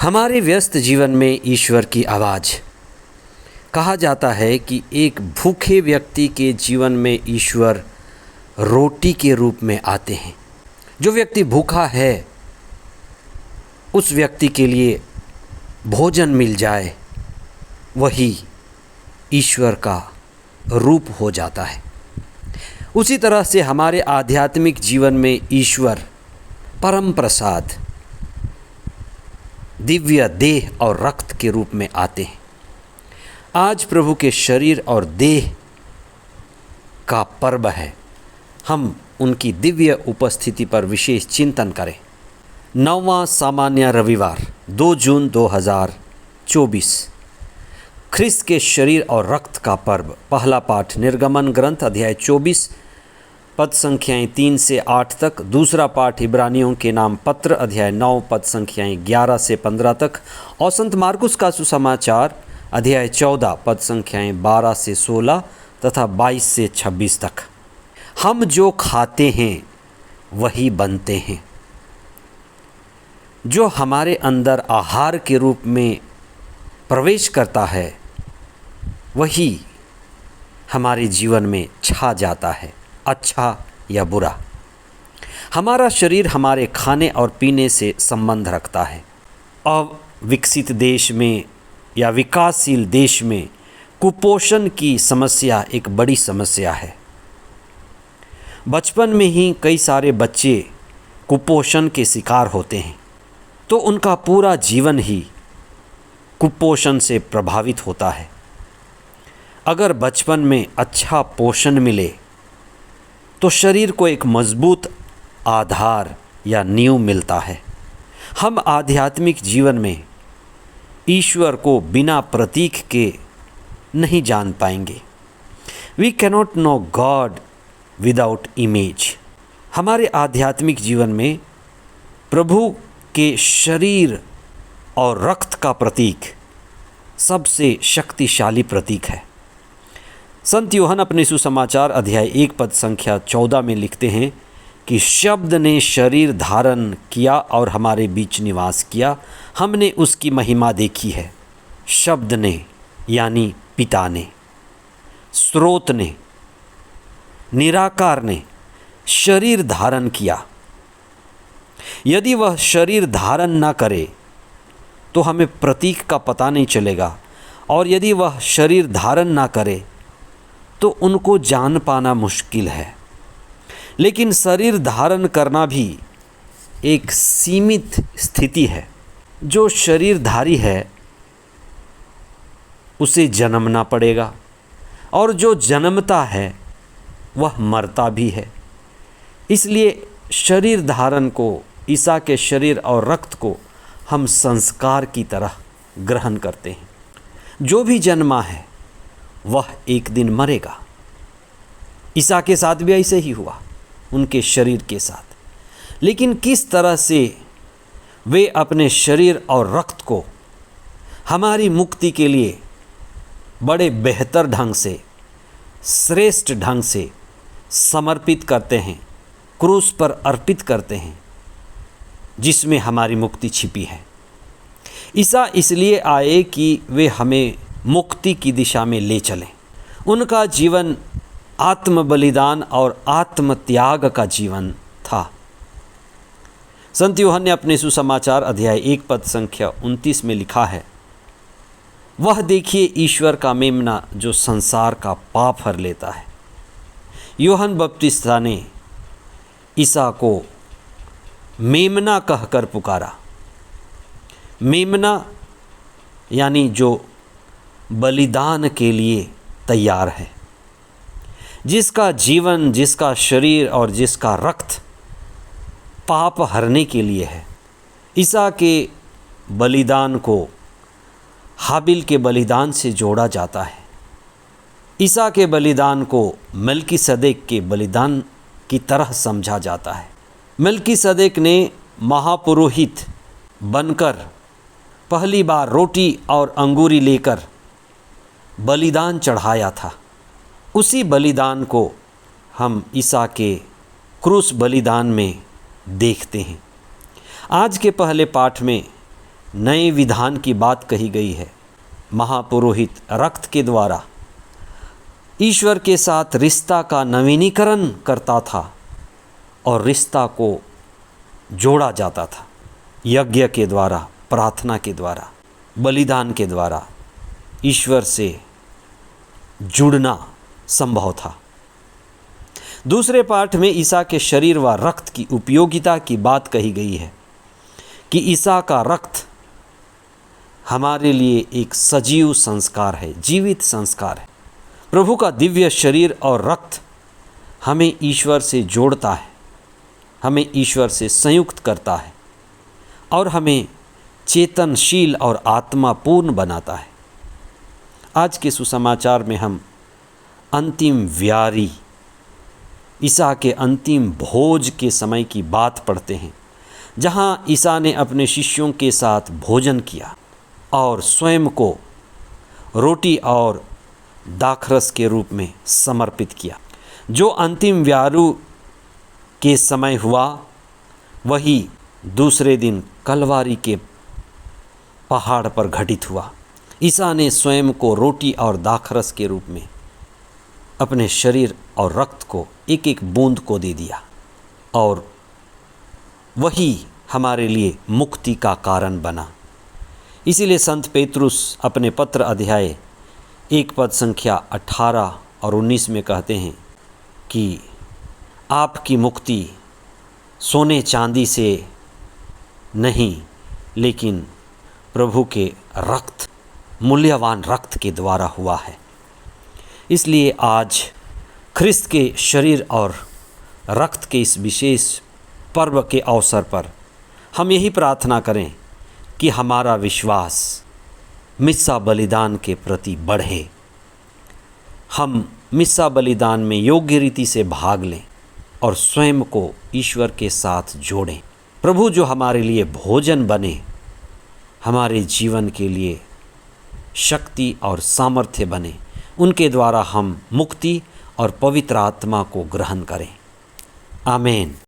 हमारे व्यस्त जीवन में ईश्वर की आवाज़। कहा जाता है कि एक भूखे व्यक्ति के जीवन में ईश्वर रोटी के रूप में आते हैं। जो व्यक्ति भूखा है उस व्यक्ति के लिए भोजन मिल जाए, वही ईश्वर का रूप हो जाता है। उसी तरह से हमारे आध्यात्मिक जीवन में ईश्वर परम प्रसाद दिव्य देह और रक्त के रूप में आते हैं। आज प्रभु के शरीर और देह का पर्व है। हम उनकी दिव्य उपस्थिति पर विशेष चिंतन करें। 9वां सामान्य रविवार 2 जून 2024 ख्रिस्त के शरीर और रक्त का पर्व। पहला पाठ निर्गमन ग्रंथ अध्याय 24 पद संख्याएँ 3 से 8 तक। दूसरा पाठ इब्रानियों के नाम पत्र अध्याय 9 पद संख्याएँ 11 से 15 तक। और संत मार्कुस का सुसमाचार अध्याय 14 पद संख्याएँ 12 से 16 तथा 22 से 26 तक। हम जो खाते हैं वही बनते हैं। जो हमारे अंदर आहार के रूप में प्रवेश करता है वही हमारे जीवन में छा जाता है, अच्छा या बुरा। हमारा शरीर हमारे खाने और पीने से संबंध रखता है। अविकसित देश में या विकासशील देश में कुपोषण की समस्या एक बड़ी समस्या है। बचपन में ही कई सारे बच्चे कुपोषण के शिकार होते हैं, तो उनका पूरा जीवन ही कुपोषण से प्रभावित होता है। अगर बचपन में अच्छा पोषण मिले तो शरीर को एक मजबूत आधार या नींव मिलता है। हम आध्यात्मिक जीवन में ईश्वर को बिना प्रतीक के नहीं जान पाएंगे। We cannot know God without image. हमारे आध्यात्मिक जीवन में प्रभु के शरीर और रक्त का प्रतीक सबसे शक्तिशाली प्रतीक है। संत यूहन्ना अपने सुसमाचार अध्याय 1 पद संख्या 14 में लिखते हैं कि शब्द ने शरीर धारण किया और हमारे बीच निवास किया, हमने उसकी महिमा देखी है। शब्द ने यानी पिता ने, स्रोत ने, निराकार ने शरीर धारण किया। यदि वह शरीर धारण ना करे तो हमें प्रतीक का पता नहीं चलेगा, और यदि वह शरीर धारण ना करे तो उनको जान पाना मुश्किल है। लेकिन शरीर धारण करना भी एक सीमित स्थिति है। जो शरीरधारी है उसे जन्मना पड़ेगा, और जो जन्मता है वह मरता भी है। इसलिए शरीर धारण को, ईसा के शरीर और रक्त को हम संस्कार की तरह ग्रहण करते हैं। जो भी जन्मा है वह एक दिन मरेगा। ईसा के साथ भी ऐसे ही हुआ, उनके शरीर के साथ। लेकिन किस तरह से वे अपने शरीर और रक्त को हमारी मुक्ति के लिए बड़े बेहतर ढंग से, श्रेष्ठ ढंग से समर्पित करते हैं, क्रूस पर अर्पित करते हैं, जिसमें हमारी मुक्ति छिपी है। ईसा इसलिए आए कि वे हमें मुक्ति की दिशा में ले चलें। उनका जीवन आत्म बलिदान और आत्म त्याग का जीवन था। संत यूहन्ना ने अपने सुसमाचार अध्याय 1 पद संख्या 29 में लिखा है, वह देखिए ईश्वर का मेमना जो संसार का पाप हर लेता है। यूहन्ना बपतिस्ता ने ईसा को मेमना कहकर पुकारा। मेमना यानी जो बलिदान के लिए तैयार है, जिसका जीवन, जिसका शरीर और जिसका रक्त पाप हरने के लिए है। ईसा के बलिदान को हाबिल के बलिदान से जोड़ा जाता है। ईसा के बलिदान को मल्कीसदेक के बलिदान की तरह समझा जाता है। मल्कीसदेक ने महापुरोहित बनकर पहली बार रोटी और अंगूरी लेकर बलिदान चढ़ाया था। उसी बलिदान को हम ईसा के क्रूस बलिदान में देखते हैं। आज के पहले पाठ में नए विधान की बात कही गई है। महापुरोहित रक्त के द्वारा ईश्वर के साथ रिश्ता का नवीनीकरण करता था और रिश्ता को जोड़ा जाता था। यज्ञ के द्वारा, प्रार्थना के द्वारा, बलिदान के द्वारा ईश्वर से जुड़ना संभव था। दूसरे पाठ में ईसा के शरीर व रक्त की उपयोगिता की बात कही गई है कि ईसा का रक्त हमारे लिए एक सजीव संस्कार है, जीवित संस्कार है। प्रभु का दिव्य शरीर और रक्त हमें ईश्वर से जोड़ता है, हमें ईश्वर से संयुक्त करता है और हमें चेतनशील और आत्मापूर्ण बनाता है। आज के सुसमाचार में हम अंतिम व्यारी, ईसा के अंतिम भोज के समय की बात पढ़ते हैं, जहाँ ईसा ने अपने शिष्यों के साथ भोजन किया और स्वयं को रोटी और दाखरस के रूप में समर्पित किया। जो अंतिम व्यारू के समय हुआ वही दूसरे दिन कलवारी के पहाड़ पर घटित हुआ। ईसा ने स्वयं को रोटी और दाखरस के रूप में अपने शरीर और रक्त को एक एक बूंद को दे दिया और वही हमारे लिए मुक्ति का कारण बना। इसीलिए संत पेतरुस अपने पत्र अध्याय 1 पद संख्या 18 और 19 में कहते हैं कि आपकी मुक्ति सोने चांदी से नहीं, लेकिन प्रभु के रक्त, मूल्यवान रक्त के द्वारा हुआ है। इसलिए आज ख्रिस्त के शरीर और रक्त के इस विशेष पर्व के अवसर पर हम यही प्रार्थना करें कि हमारा विश्वास मिस्सा बलिदान के प्रति बढ़े, हम मिस्सा बलिदान में योग्य रीति से भाग लें और स्वयं को ईश्वर के साथ जोड़ें। प्रभु जो हमारे लिए भोजन बने, हमारे जीवन के लिए शक्ति और सामर्थ्य बने, उनके द्वारा हम मुक्ति और पवित्र आत्मा को ग्रहण करें। आमीन।